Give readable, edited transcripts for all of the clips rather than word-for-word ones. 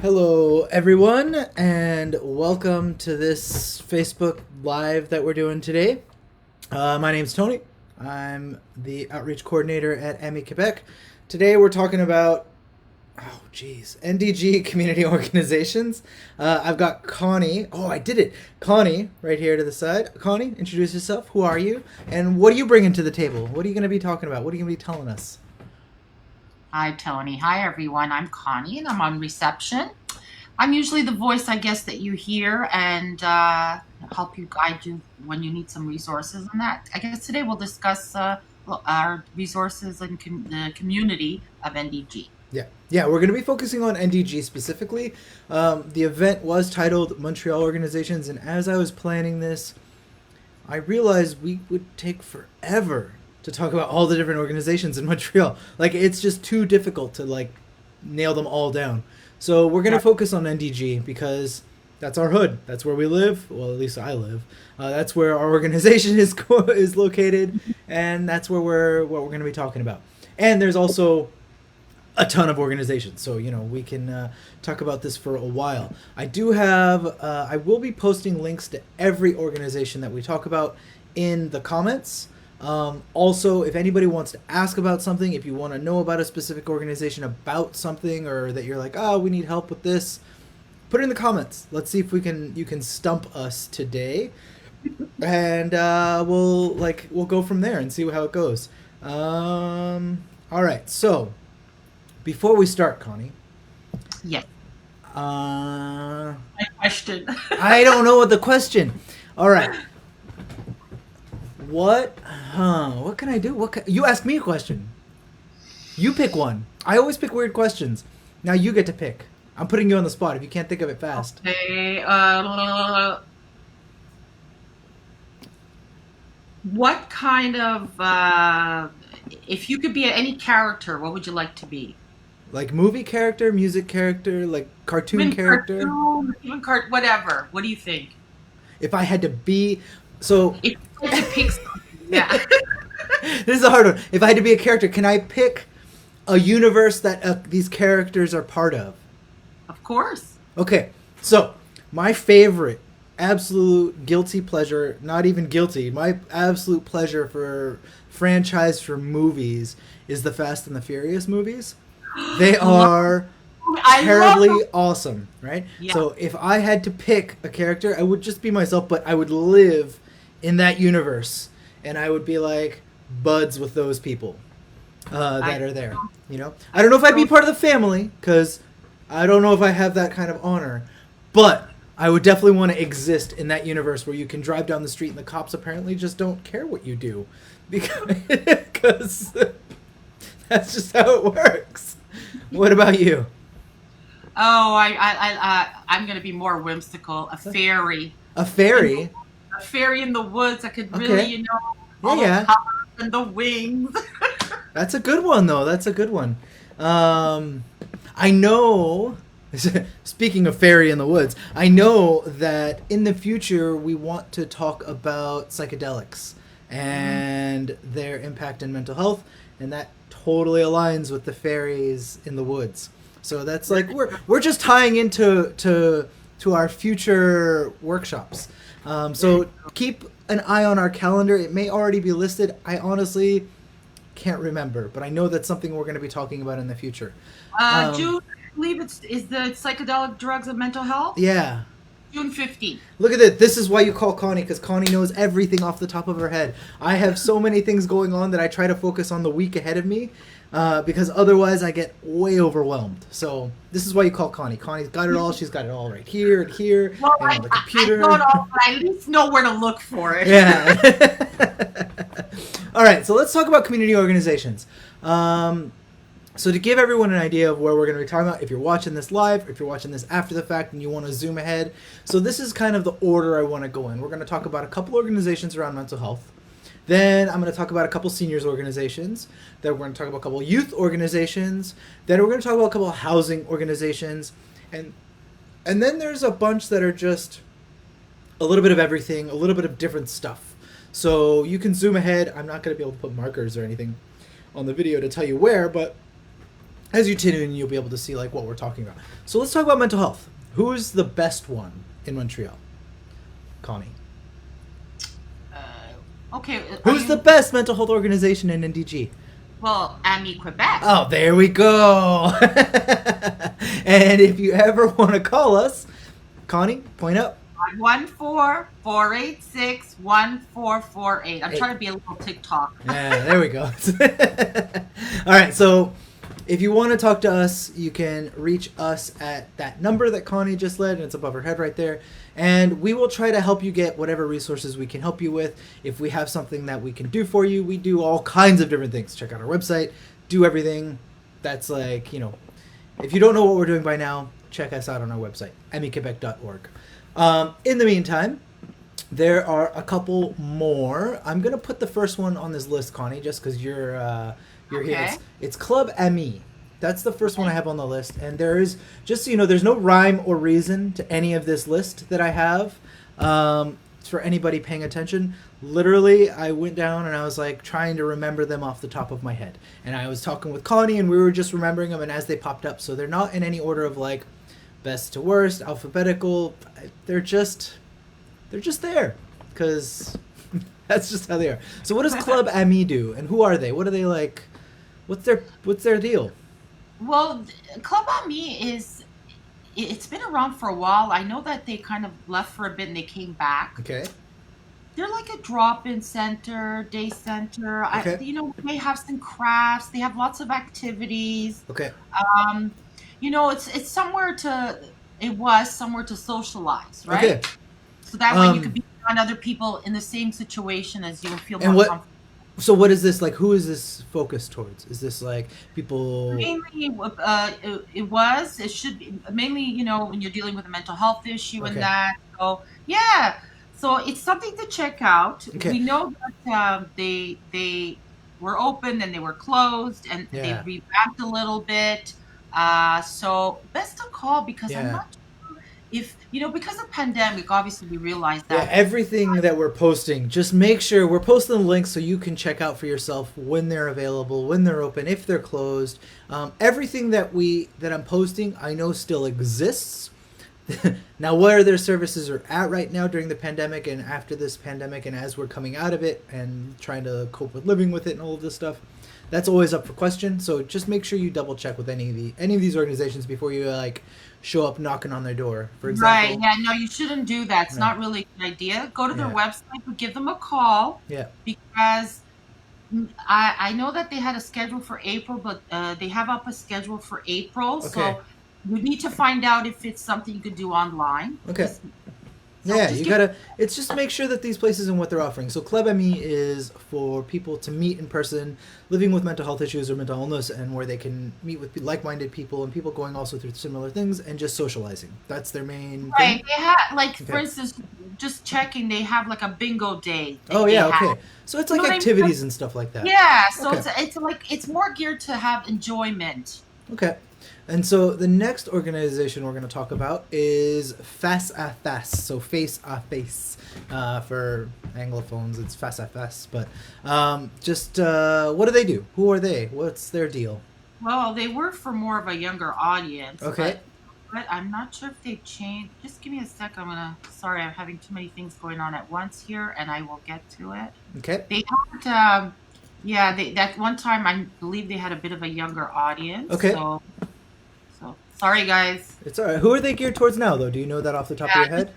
Hello, everyone, and welcome to this Facebook Live that we're doing today. My name's Tony. I'm the outreach coordinator at AMI-Quebec. Today we're talking about, NDG community organizations. I've got Connie. Oh, I did it. Connie, right here to the side. Connie, introduce yourself. Who are you? And what are you bringing to the table? What are you going to be talking about? What are you going to be telling us? Hi, Tony. Hi, everyone. I'm Connie, and I'm on reception. I'm usually the voice, I guess, that you hear and help you guide you when you need some resources and that. I guess today we'll discuss our resources in the community of NDG. Yeah, we're going to be focusing on NDG specifically. The event was titled Montreal Organizations, and as I was planning this, I realized we would take forever to talk about all the different organizations in Montreal. Like, it's just too difficult to nail them all down. So we're going to focus on NDG because that's our hood. That's where we live. Well, at least I live. That's where our organization is located, and that's what we're going to be talking about. And there's also a ton of organizations, so we can talk about this for a while. I will be posting links to every organization that we talk about in the comments. Also, if anybody wants to ask about something, if you want to know about a specific organization about something, or that you're like, we need help with this, put it in the comments. Let's see if you can stump us today, and we'll go from there and see how it goes. All right. So before we start, Connie. Yes. My question. I don't know what the question. All right. What can I do? You ask me a question. You pick one. I always pick weird questions. Now you get to pick. I'm putting you on the spot if you can't think of it fast. Okay. What kind of, if you could be any character, what would you like to be? Like movie character, music character, like cartoon character? Even whatever. What do you think? If I had to be... So... If you had to pick something, yeah. This is a hard one. If I had to be a character, can I pick a universe that these characters are part of? Of course. Okay, so my favorite, absolute guilty pleasure, not even guilty, my absolute pleasure for franchise for movies is the Fast and the Furious movies. They are terribly awesome, right? Yeah. So if I had to pick a character, I would just be myself, but I would live in that universe, and I would be like buds with those people that are there. I don't know if I'd be part of the family, because I don't know if I have that kind of honor, but I would definitely want to exist in that universe where you can drive down the street and the cops apparently just don't care what you do, because that's just how it works. What about you? Oh, I'm going to be more whimsical. A fairy. A fairy? A fairy in the woods. I could really, all yeah. the colors and the wings. That's a good one, though. That's a good one. I know, speaking of fairy in the woods, I know that in the future we want to talk about psychedelics and their impact in mental health, and that totally aligns with the fairies in the woods. So that's like we're just tying into our future workshops. So keep an eye on our calendar. It may already be listed. I honestly can't remember, but I know that's something we're going to be talking about in the future. June, I believe is the psychedelic drugs of mental health. Yeah. June 15th. Look at it. This is why you call Connie, because Connie knows everything off the top of her head. I have so many things going on that I try to focus on the week ahead of me, because otherwise I get way overwhelmed. So this is why you call Connie. Connie's got it all. She's got it all right here and here, well, and on the computer. I don't know, but I at least know where to look for it. Yeah. All right, so let's talk about community organizations. So to give everyone an idea of where we're going to be talking about, if you're watching this live, if you're watching this after the fact and you want to zoom ahead, so this is kind of the order I want to go in. We're going to talk about a couple organizations around mental health. Then I'm going to talk about a couple seniors organizations. Then we're going to talk about a couple youth organizations. Then we're going to talk about a couple housing organizations. And then there's a bunch that are just a little bit of everything, a little bit of different stuff. So you can zoom ahead. I'm not going to be able to put markers or anything on the video to tell you where, but as you tune in, you'll be able to see like what we're talking about. So let's talk about mental health. Who's the best one in Montreal? Connie. Okay. Who's the best mental health organization in NDG? Well, AMI-Quebec. Oh, there we go. And if you ever want to call us, Connie, point up. 1-4-486-1448. I'm trying to be a little TikTok. Yeah, there we go. All right, so if you want to talk to us, you can reach us at that number that Connie just led, and it's above her head right there. And we will try to help you get whatever resources we can help you with. If we have something that we can do for you, we do all kinds of different things. Check out our website, do everything. That's like, if you don't know what we're doing by now, check us out on our website, AMI-Quebec.org. In the meantime, there are a couple more. I'm going to put the first one on this list, Connie, just because you're Okay. here. It's Club AMI. That's the first one I have on the list. And there is, just so you know, there's no rhyme or reason to any of this list that I have. For anybody paying attention, literally, I went down and I was like trying to remember them off the top of my head. And I was talking with Connie and we were just remembering them and as they popped up. So they're not in any order of like best to worst, alphabetical. They're just there because that's just how they are. So what does Club AMI do and who are they? What are they like? What's their deal? Well, Club AMI it's been around for a while. I know that they kind of left for a bit and they came back. Okay. They're like a drop-in center, day center. Okay. They have some crafts. They have lots of activities. Okay. It's somewhere it was somewhere to socialize, right? Okay. So that way you could be around other people in the same situation as you and feel more comfortable. So what is this like? Who is this focused towards? Is this like people? Mainly, it should be mainly, when you're dealing with a mental health issue and Okay. that. So yeah, so it's something to check out. Okay. We know that they were open and they were closed and they Yeah. revamped a little bit. So best to call because Yeah. I'm not sure if because of pandemic. Obviously, we realized Yeah, that. everything that we're posting, just make sure we're posting the links so you can check out for yourself when they're available, when they're open, if they're closed. Everything that I'm posting, I know still exists. Now, where their services are at right now during the pandemic and after this pandemic, and as we're coming out of it and trying to cope with living with it and all of this stuff, that's always up for question. So just make sure you double check with any of these organizations before you like show up knocking on their door. For example, Right. Yeah. No, you shouldn't do that. It's No. not really a good idea. Go to their Yeah. website, but give them a call Yeah. because I know that they had a schedule for April, but they have up a schedule for April. Okay. So you need to find out if it's something you could do online. Okay. So Yeah, just you give- gotta. It's just make sure that these places and what they're offering. So Club ME is for people to meet in person, living with mental health issues or mental illness, and where they can meet with like-minded people and people going also through similar things and just socializing. That's their main Right. thing. They have, like, for Okay. instance, just checking, they have like a bingo day. Oh they yeah, have. okay. So it's like You know what I mean? activities and stuff like that. Yeah. So Okay. it's more geared to have enjoyment. Okay. And so the next organization we're going to talk about is Face à Face. So face à face. For Anglophones, it's Face à Face. But what do they do? Who are they? What's their deal? Well, they work for more of a younger audience. Okay. But I'm not sure if they've changed. Just give me a sec. Sorry, I'm having too many things going on at once here, and I will get to it. Okay. They had, that one time I believe they had a bit of a younger audience. Okay. So sorry, guys. It's all right. Who are they geared towards now, though? Do you know that off the top of your head?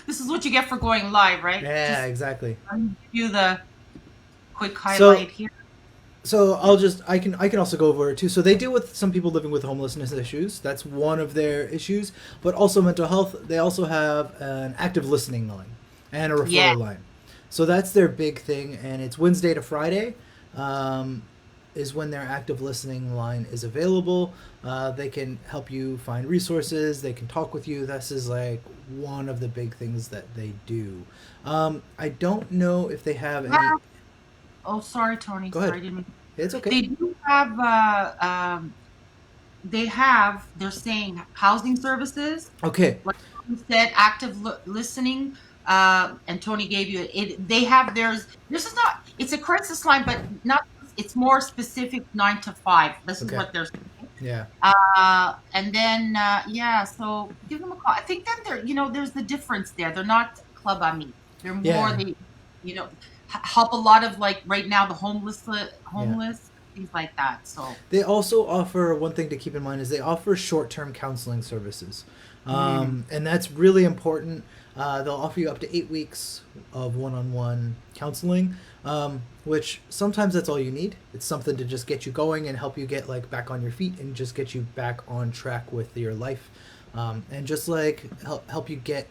This is what you get for going live, right? Yeah, exactly. I'll give you the quick highlight here. So I can also go over it too. So they deal with some people living with homelessness issues. That's one of their issues, but also mental health. They also have an active listening line and a referral line. So that's their big thing, and it's Wednesday to Friday. Is when their active listening line is available. They can help you find resources. They can talk with you. This is like one of the big things that they do. I don't know if they have any. Oh, sorry, Tony. Go ahead. Sorry, I didn't mean. It's okay. They do have. They're saying housing services. Okay. Like you said, active listening. And Tony gave you it. They have theirs. This is not. It's a crisis line, but not it's more specific 9 to 5. This is Okay. what they're. Yeah. And then yeah, so give them a call. I think that there's the difference there. They're not club ami. They're more Yeah. help a lot of, like, right now, the Yeah. homeless, things like that. So They also offer, one thing to keep in mind is they offer short-term counseling services, mm, and that's really important. They'll offer you up to 8 weeks of one-on-one counseling, which sometimes that's all you need. It's something to just get you going and help you get like back on your feet and just get you back on track with your life, and just like help you get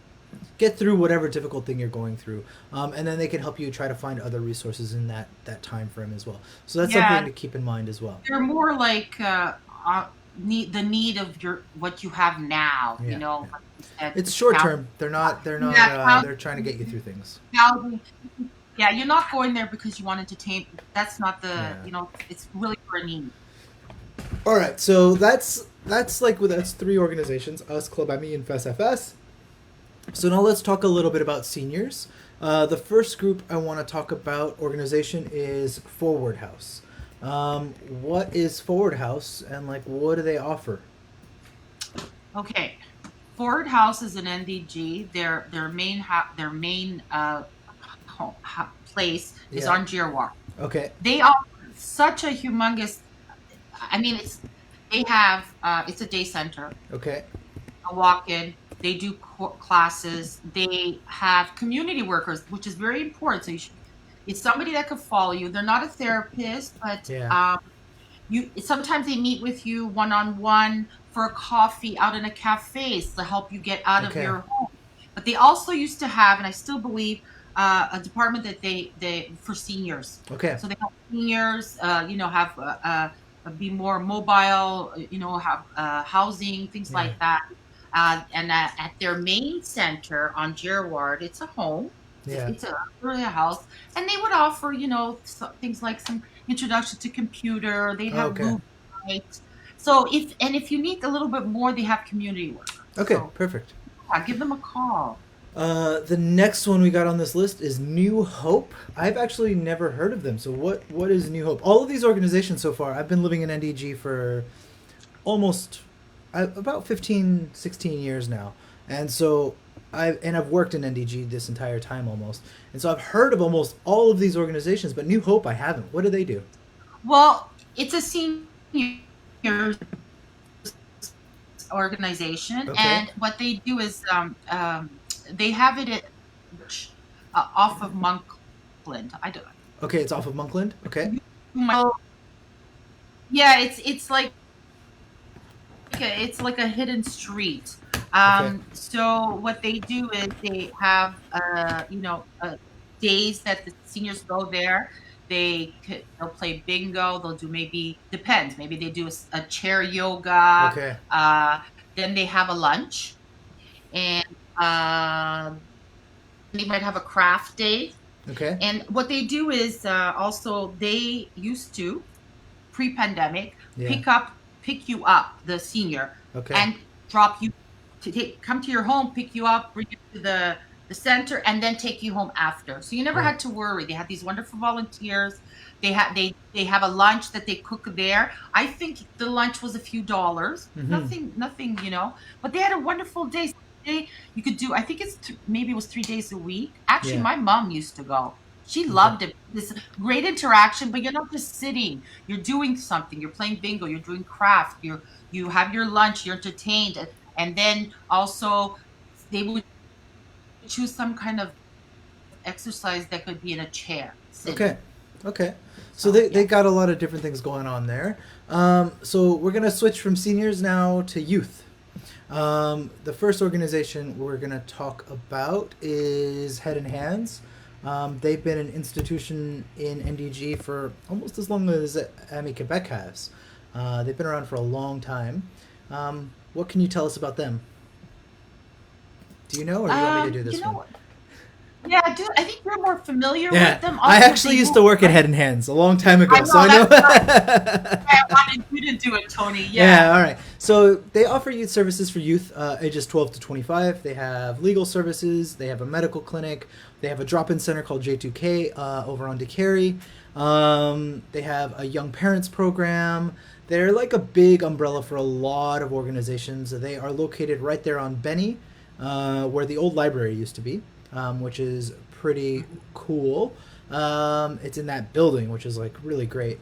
through whatever difficult thing you're going through, and then they can help you try to find other resources in that time frame as well. So that's something yeah, to keep in mind as well. they're more like need of what you have now. Yeah, yeah. Like you said, It's short count- term. They're not. They're not. yeah, They're trying to get you through things. housing. Yeah, you're not going there because you want entertainment. That's not Yeah. it's really for a need. All right. So that's 3 organizations: us, Club AMI, and FSFS. So now let's talk a little bit about seniors. The first group I want to talk about organization is Forward House. What is Forward House, and like what do they offer? Okay, Forward House is an NDG. Their main place is Yeah. on Girard. Okay. They offer such a humongous. I mean, it's a day center. Okay. I walk in. They do classes. They have community workers, which is very important. So it's somebody that could follow you. They're not a therapist, but Yeah. you sometimes they meet with you one on one for a coffee out in a cafe to help you get out of Okay. your home. But they also used to have, and I still believe, a department that they for seniors. Okay. So they help seniors, have be more mobile, have housing, things Yeah. like that. And at their main center on Girard, it's a home. Yeah. It's really a house, and they would offer, things like some introduction to computer. They'd have Okay. movie nights. So if you need a little bit more, they have community work. Okay. So Perfect. give them a call. The next one we got on this list is New Hope. I've actually never heard of them. So what is New Hope? All of these organizations so far, I've been living in NDG for almost about 15, 16 years now. And so I've worked in NDG this entire time almost. And so I've heard of almost all of these organizations, but New Hope I haven't. What do they do? Well, it's a senior organization, Okay. and what they do is they have it off of Monkland. I don't. Okay, it's off of Monkland. Okay. Yeah, it's like a hidden street. Okay. So what they do is they have days that the seniors go there. They'll play bingo. They'll do, maybe depends. Maybe they do a chair yoga. Okay. Then they have a lunch, and they might have a craft day. Okay. And what they do is also they used to pre-pandemic Yeah. pick you up, the senior, Okay. and drop you come to your home, pick you up, bring you to the center, and then take you home after. So you never Right. had to worry. They had these wonderful volunteers. They have a lunch that they cook there. I think the lunch was a few dollars. Mhm. Nothing, but they had a wonderful day. You could do, I think maybe it was 3 days a week. Actually, Yeah. my mom used to go. She loved it. This great interaction, but you're not just sitting. You're doing something. You're playing bingo. You're doing craft. You have your lunch. You're entertained, and then also they would choose some kind of exercise that could be in a chair. Sitting. Okay. Okay. So So, they yeah. got a lot of different things going on there. So we're gonna switch from seniors now to youth. The first organization we're gonna talk about is Head and Hands. They've been an institution in NDG for almost as long as AMI-Quebec has. They've been around for a long time. What can you tell us about them? Do you know, or do you want me to do this one? Yeah, I think you're more familiar Yeah, with them. I Also, actually they used to move, work at right? Head and Hands a long time ago, I know, so I know. I wanted you to do it, Tony. Yeah, Yeah. all right. So they offer youth services for youth ages 12 to 25. They have legal services. They have a medical clinic. They have a drop-in center called J2K over on DeCarey. They have a young parents program. They're like a big umbrella for a lot of organizations. They are located right there on Benny, where the old library used to be, which is pretty cool. It's in that building, which is like really great.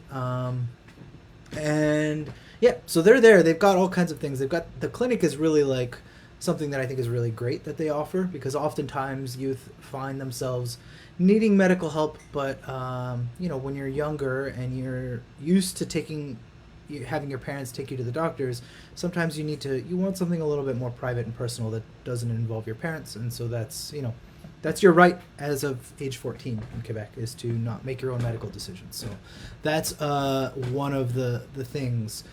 And yeah, so they're there. They've got all kinds of things. They've got the clinic is really like something that I think is really great that they offer, because oftentimes youth find themselves needing medical help, but when you're younger and you're used to having your parents take you to the doctors, sometimes you want something a little bit more private and personal that doesn't involve your parents, and so that's your right as of age 14 in Quebec, is to not make your own medical decisions. So that's one of the things,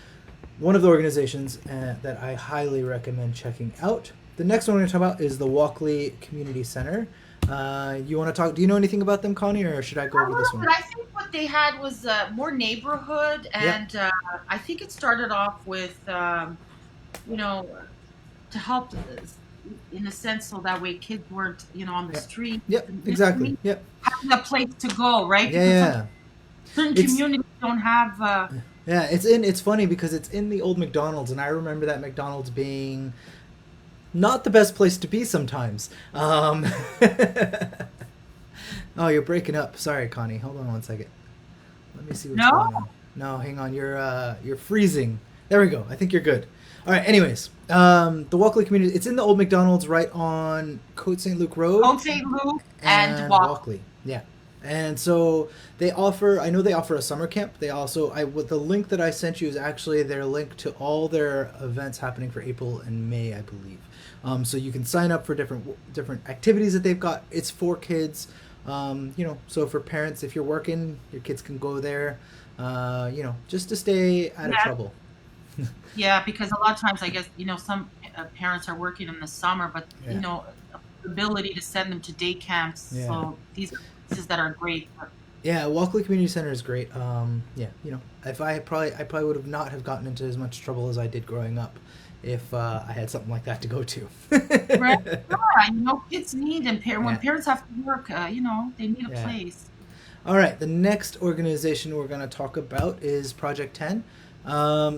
one of the organizations that I highly recommend checking out. The next one we're going to talk about is the Walkley Community Center. You want to talk? Do you know anything about them, Connie, or should I go over this one? But I think what they had was more neighborhood, and I think it started off with, you know, to help in a sense so that way kids weren't, on the Yep. street. Yep. Exactly. Yep. Having a place to go, right? Yeah. Because Yeah. certain It's communities don't have. yeah. It's funny because it's in the old McDonald's, and I remember that McDonald's being not the best place to be sometimes. Oh, you're breaking up. Sorry, Connie. Hold on one second. Let me see what's No? going on. No, hang on. You're freezing. There we go. I think you're good. All right. Anyways, the Walkley community. It's in the old McDonald's right on Côte Saint Luc Road. Old St. Luke and Walk. Walkley. Yeah. And so they offer. I know they offer a summer camp. They also. With the link that I sent you is actually their link to all their events happening for April and May, I believe. So you can sign up for different activities that they've got. It's for kids. So for parents, if you're working, your kids can go there. Just to stay out of trouble. Yeah, because a lot of times I guess, some parents are working in the summer, but, Yeah. ability to send them to day camps. Yeah. So these are places that are great. Yeah, Walkley Community Center is great. If I probably would have not have gotten into as much trouble as I did growing up if I had something like that to go to. Right? Yeah, kids need, and when Yeah. parents have to work, they need a Yeah. place. All right, the next organization we're going to talk about is Project 10.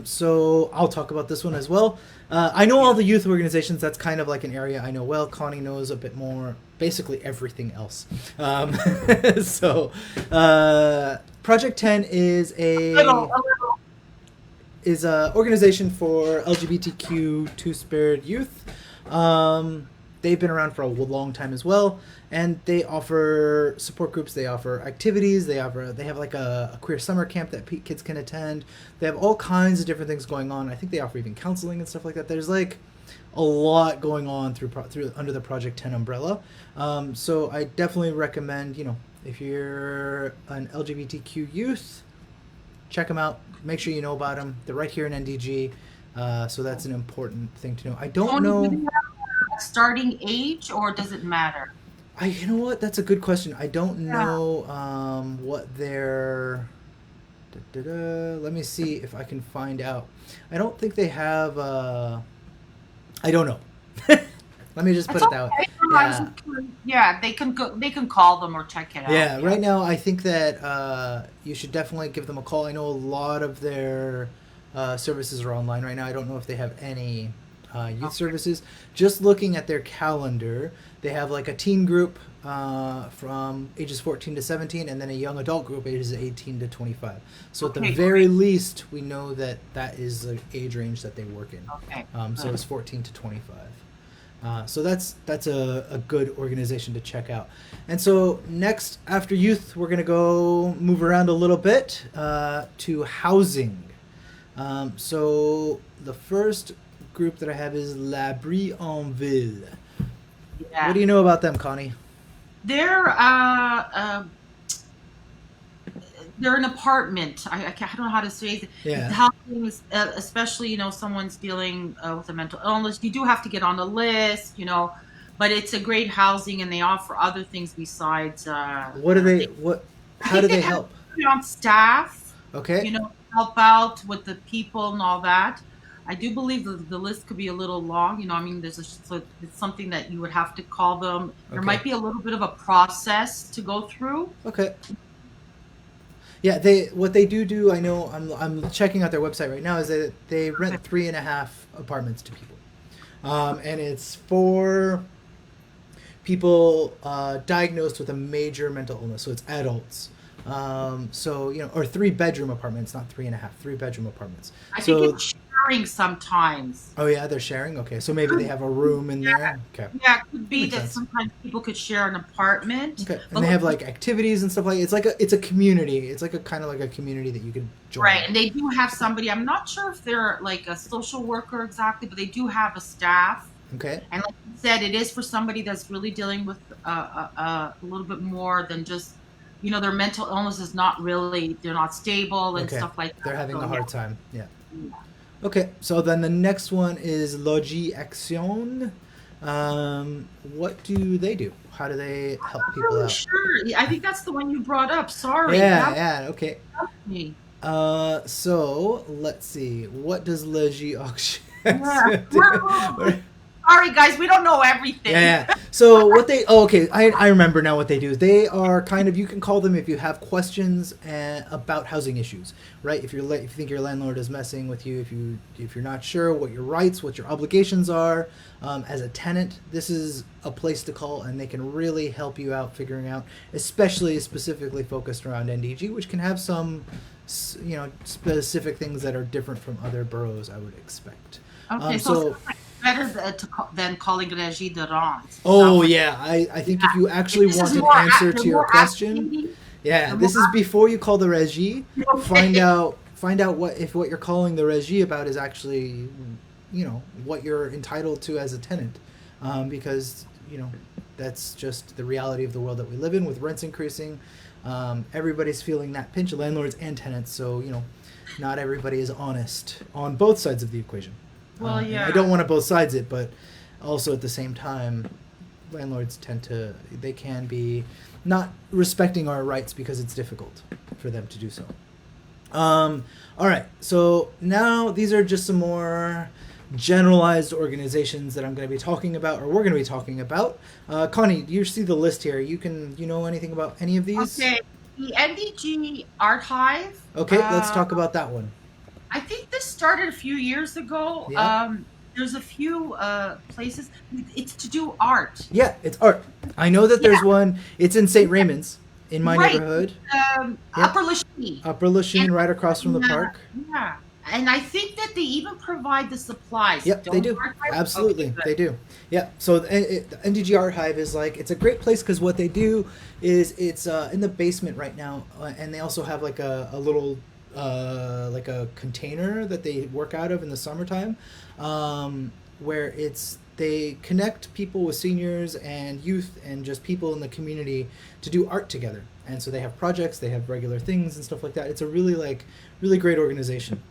So I'll talk about this one as well. I know all the youth organizations. That's kind of like an area I know well. Connie knows a bit more, basically everything else. So Project 10 is A little. is a organization for LGBTQ two-spirit youth. They've been around for a long time as well, and they offer support groups. They offer activities. They have like a queer summer camp that kids can attend. They have all kinds of different things going on. I think they offer even counseling and stuff like that. There's like a lot going on through under the Project 10 umbrella. So I definitely recommend, if you're an LGBTQ youth, check them out. Make sure you know about them. They're right here in NDG. So that's an important thing to know. I don't know. Do you have a starting age, or does it matter? You know what? That's a good question. I don't know what their. Let me see if I can find out. I don't think they have. I don't know. Let me just put it that way. Yeah. Yeah, they can go. They can call them or check it out. Yeah, right now I think that you should definitely give them a call. I know a lot of their services are online right now. I don't know if they have any youth services. Just looking at their calendar, they have like a teen group from ages 14 to 17, and then a young adult group ages 18 to 25. So at the very least, we know that is the age range that they work in. Okay. So it's 14 to 25. So that's a good organization to check out. And so next, after youth, we're going to move around a little bit to housing. So the first group that I have is L'Abri en Ville. Yeah. What do you know about them, Connie? They're an apartment. I don't know how to say it. Yeah. Housing is, especially, someone's dealing with a mental illness. You do have to get on the list, but it's a great housing, and they offer other things besides. What do they? How do they help? On staff. Okay. Help out with the people and all that. I do believe the list could be a little long. So it's something that you would have to call them. There might be a little bit of a process to go through. Okay. Yeah, they what they do. I know. I'm checking out their website right now. Is that they rent 3.5 apartments to people, and it's for people diagnosed with a major mental illness. So it's adults. So or 3 bedroom apartments, not 3.5. 3 bedroom apartments. I think So it's sharing sometimes. oh yeah, they're sharing. Okay, so maybe they Could, have a room in yeah, there. Okay, yeah, it could that be makes that sense. sometimes people could share an apartment. Okay, and But they have like activities and stuff like it's a community. It's like a kind of like a community that you could join. right, and they do have somebody. I'm not sure if they're like a social worker exactly, but they do have a staff. Okay, And like you said, it is for somebody that's really dealing with a little bit more than just, their mental illness is not really, they're not stable and okay, stuff like they're that. having So a yeah, hard time. Yeah. yeah. Okay, so then the next one is Logi Action. What do they do? How do they help I'm people really out? sure. I think that's the one you brought up. Sorry, Yeah, that yeah, okay. was me. So let's see. What does Logi Action Yeah, do? sorry guys, we don't know Yeah, everything. yeah. So what they okay, I remember now what they do. They are kind of you can call them if you have questions about housing issues, right? If you think your landlord is messing with you, if you're not sure what your rights, what your obligations are as a tenant, this is a place to call, and they can really help you out figuring out, especially specifically focused around NDG, which can have some specific things that are different from other boroughs, I would expect. Okay, so it's So better than calling Régie de Rente. oh yeah, I think if you actually This is want an more, answer they're to your more question, advocating. yeah, They're more this is before you call the regie. Find okay. out what you're calling the regie about is actually, what you're entitled to as a tenant, because that's just the reality of the world that we live in with rents increasing. Everybody's feeling that pinch, landlords and tenants. So not everybody is honest on both sides of the equation. Well, And I yeah. don't want to both sides it, but also at the same time, landlords they can be not respecting our rights because it's difficult for them to do so. All right, so now these are just some more generalized organizations that I'm going to be talking about, or we're going to be talking about. Connie, you see the list here. You know anything about any of these? Okay. The NDG Art Hive. Okay, let's talk about that one. I think this started a few years ago. Yeah. There's a few places. It's to do art. Yeah, it's art. I know that there's Yeah. one. It's in St. Raymond's in my Right. neighborhood. Yep. Upper Lachine. Upper Lachine, right across from the And, park. yeah. And I think that they even provide the supplies. Yep, they Don't do. Art Hive? Absolutely, Okay, good. they do. Yeah. So the NDG Art Hive is it's a great place because what they do is it's in the basement right now, and they also have like a little like a container that they work out of in the summertime, where they connect people with seniors and youth and just people in the community to do art together. And so they have projects, they have regular things and stuff like that. It's a really great organization.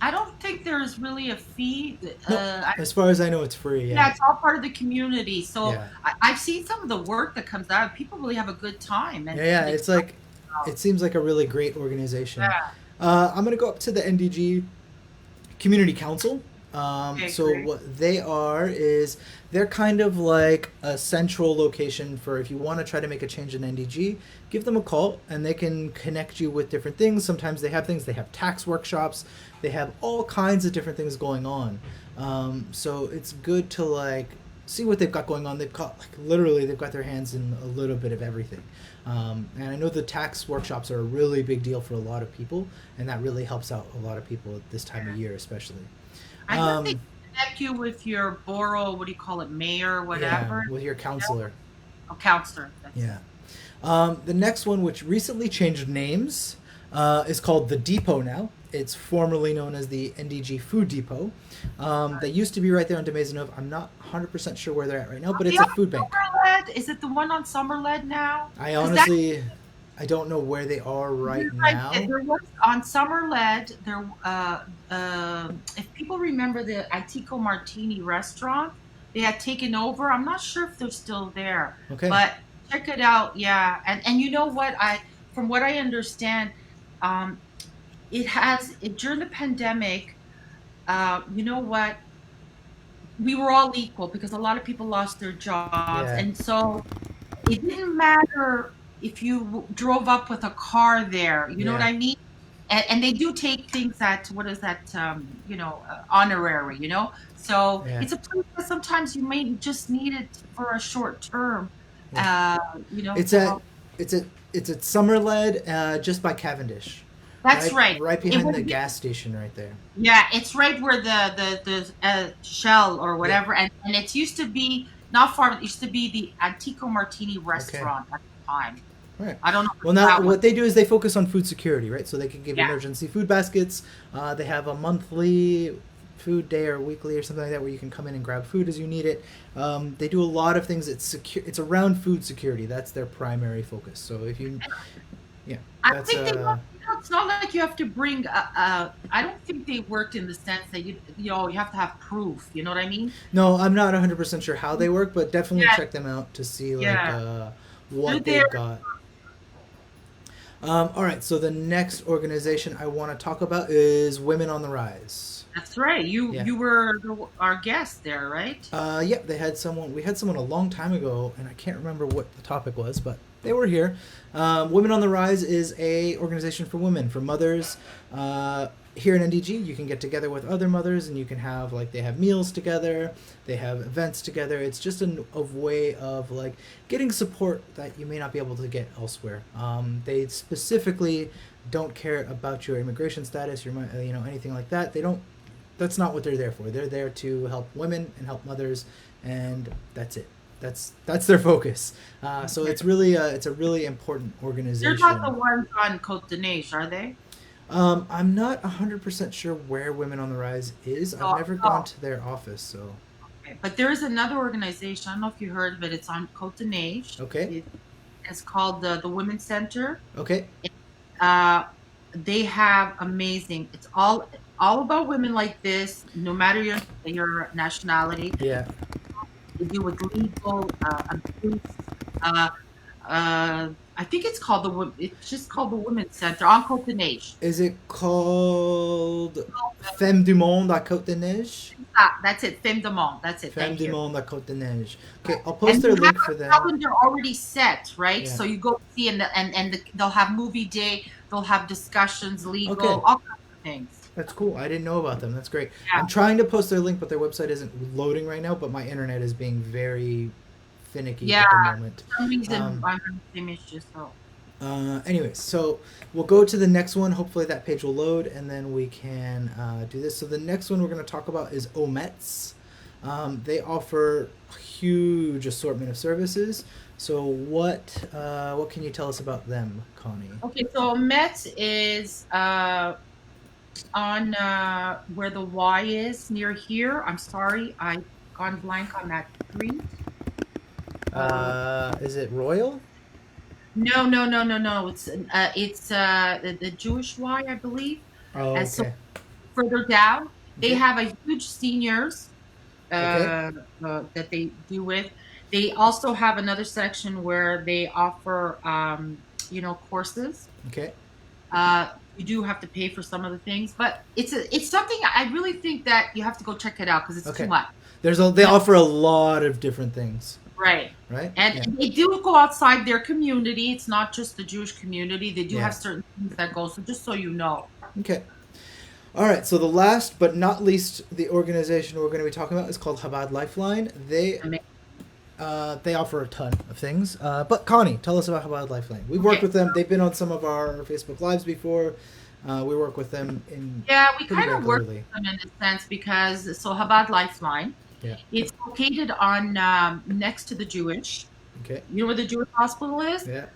I don't think there's really a fee. No, as far as I know, it's free. Yeah, Yeah. it's all part of the community. So Yeah. I've seen some of the work that comes out. People really have a good time. And Yeah, they it's it seems like a really great organization. yeah. I'm gonna go up to the NDG Community Council. Okay, So great. what they are is they're kind of like a central location for if you want to try to make a change in NDG, give them a call and they can connect you with different things. Sometimes they have things, they have tax workshops, they have all kinds of different things going on. So it's good to see what they've got going on. They've got literally they've got their hands in a little bit of everything. And I know the tax workshops are a really big deal for a lot of people, and that really helps out a lot of people at this time of year, especially. I know they Um, connect you with your borough, what do you call it, mayor, yeah, whatever. with your counselor. Oh, counselor. That's Yeah. The next one, which recently changed names, is called the Depot now. It's formerly known as the NDG Food Depot. They used to be right there on Maisonneuve. I'm not 100% sure where they're at right now, but it's a food bank. Summerled? Is it the one on Summerled now? I 'Cause that honestly, I don't know where they are right now. there was on Summerled. If people remember the Itico Martini restaurant, they had taken over. I'm not sure if they're still there, Okay. but check it out. Yeah, and you know what? From what I understand, um, during the pandemic. You know what? We were all equal because a lot of people lost their jobs, Yeah. and so it didn't matter if you drove up with a car there, you know what Yeah. I mean? And they do take things at what is that honorary, so Yeah. it's a place that sometimes you may just need it for a short term, Yeah. It's to at help. it's at it's at Summerled, just by Cavendish, That's right right. It behind the would be, gas station right there. yeah, it's right where the Shell or Yeah. whatever, and it used to be not far. It used to be the Antico Martini Okay. restaurant at the time. All right. I don't know if Well, it's now that one. what they do is they focus on food security, right? So they can give Yeah. emergency food baskets. They have a monthly food day or weekly or something like that where you can come in and grab food as you need it. They do a lot of things. It's secure. It's around food security. That's their primary focus. So if you, yeah, I that's think they want, it's not like you have to bring, I don't think they worked in the sense that you have to have proof. You know what I mean? no, I'm not 100% sure how they work, but definitely Yeah, check them out to see like yeah. They're what there. they've got. All right, so the next organization I want to talk about is Women on the Rise. That's right. You Yeah. you were our guest there, right? Yeah, they had someone. We had someone a long time ago, and I can't remember what the topic was, but they were here. Women on the Rise is a organization for women, for mothers. Here in NDG, you can get together with other mothers, and you can have like they have meals together, they have events together. It's just a way of like getting support that you may not be able to get elsewhere. They specifically don't care about your immigration status, anything like that. They don't. That's not what they're there for. They're there to help women and help mothers, and that's it. That's their focus. So Okay. it's a really important They're not the organization. ones on Côte de Neige, are they? I'm not 100% sure where Women on the Rise is. I've No, never gone no. to their office, so Okay. But there is another organization. I don't know if you heard of it. It's on Côte de Neige. okay, It's called the Women's Center. okay, Uh, they have amazing. It's all about women like this, no matter your nationality. yeah. They deal with legal abuse. Uh, I think it's called It's just called the Women's Center on Côte de Neige. Is it called Femme du Monde à Côte de Neige? Ah, that's it. Femme de Monde. That's it. Femme Thank du you. Monde à Côte de Neige. Okay, I'll post And their you have link for a them. calendar already set, right? Yeah. So you go see, they'll have movie day, they'll have discussions, legal, Okay. all kinds of things. That's cool. I didn't know about them. That's great. Yeah. I'm trying to post their link, but their website isn't loading right now. But my internet is being very finicky Yeah. at the moment. For some reason, Um, I'm on the same issue. So anyways, so we'll go to the next one. Hopefully that page will load, and then we can do this. So the next one we're going to talk about is OMETS. They offer a huge assortment of services. So what can you tell us about them, Connie? okay, so Met is on where the Y is near here. I'm sorry, I gone blank on that street. Is it Royal? No, no, no, no, no. It's the Jewish Y, I believe. Oh, And so okay. further down, they Okay. have a huge seniors Okay. that they do with. They also have another section where they offer, courses. Okay. You do have to pay for some of the things, but it's something I really think that you have to go check it out because it's too Okay. much. They offer a lot of different things, Right. right? And Yeah. they do go outside their community. It's not just the Jewish community. They do Yeah. have certain things that go. So just so you know. Okay. All right. So the last but not least, the organization we're going to be talking about is called Chabad Lifeline. They offer a ton of things. But Connie, tell us about Chabad Lifeline. We've worked Okay. with them. They've been on some of our Facebook Lives before. We work with them in Yeah, we pretty kind of work regularly. with them in a sense because so Chabad Lifeline, Yeah. it's located on next to the Jewish. Okay. You know where the Jewish hospital is? Yeah.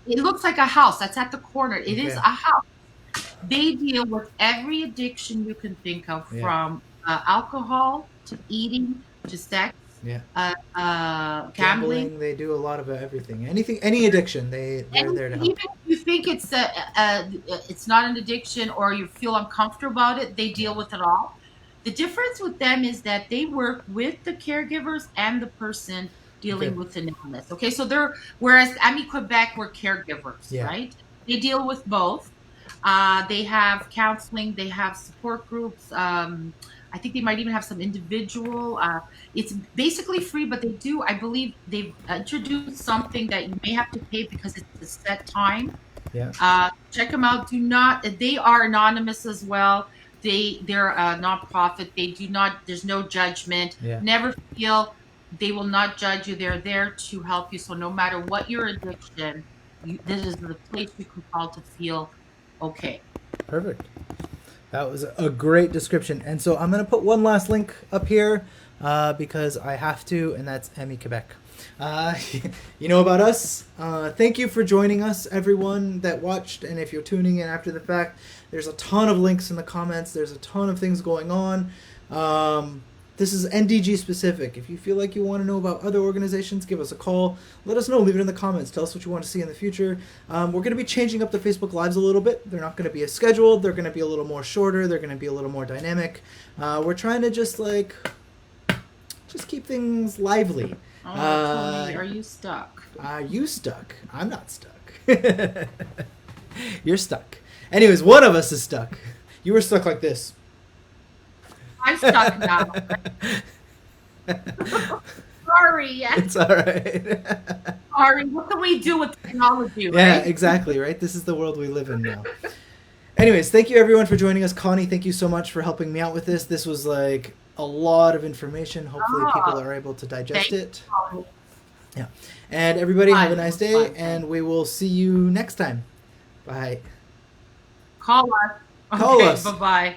It looks like a house. That's at the corner. It is Okay. a house. They deal with every addiction you can think of, Yeah. from alcohol to eating to sex, Yeah. gambling. They do a lot of everything. Any addiction, they're And there to even help. if you think it's not an addiction or you feel uncomfortable about it, they deal with it all. The difference with them is that they work with the caregivers and the person dealing Okay. with an illness. Okay, so whereas AMI-Quebec were caregivers, Yeah. right? They deal with both. They have counseling, they have support groups, I think they might even have some individual. It's basically free, but they do. I believe they've introduced something that you may have to pay because it's a set time. Yeah. Check them out. Do not. They are anonymous as well. They're a nonprofit. They do not. There's no judgment. Yeah. Never feel. They will not judge you. They're there to help you. So no matter what your addiction, this is the place you can call to feel okay. Perfect. That was a great description. And so I'm going to put one last link up here because I have to, and that's AMI-Quebec. You know about us. Thank you for joining us, everyone that watched. And if you're tuning in after the fact, there's a ton of links in the comments. There's a ton of things going on. This is NDG specific. If you feel like you want to know about other organizations, give us a call. Let us know. Leave it in the comments. Tell us what you want to see in the future. We're going to be changing up the Facebook Lives a little bit. They're not going to be as scheduled. They're going to be a little more shorter. They're going to be a little more dynamic. We're trying to just keep things lively. Oh, Tony, are you stuck? Are you stuck? I'm not stuck. You're stuck. Anyways, one of us is stuck. You were stuck like this. I'm stuck now. Sorry. It's all right. Sorry. What can we do with technology, right? Yeah, exactly, right? This is the world we live in now. Anyways, thank you everyone for joining us. Connie, thank you so much for helping me out with this. This was like a lot of information. Hopefully people are able to digest it. Yeah. And everybody have a nice day, and we will see you next time. Bye. Call us. Call Okay, us. bye-bye.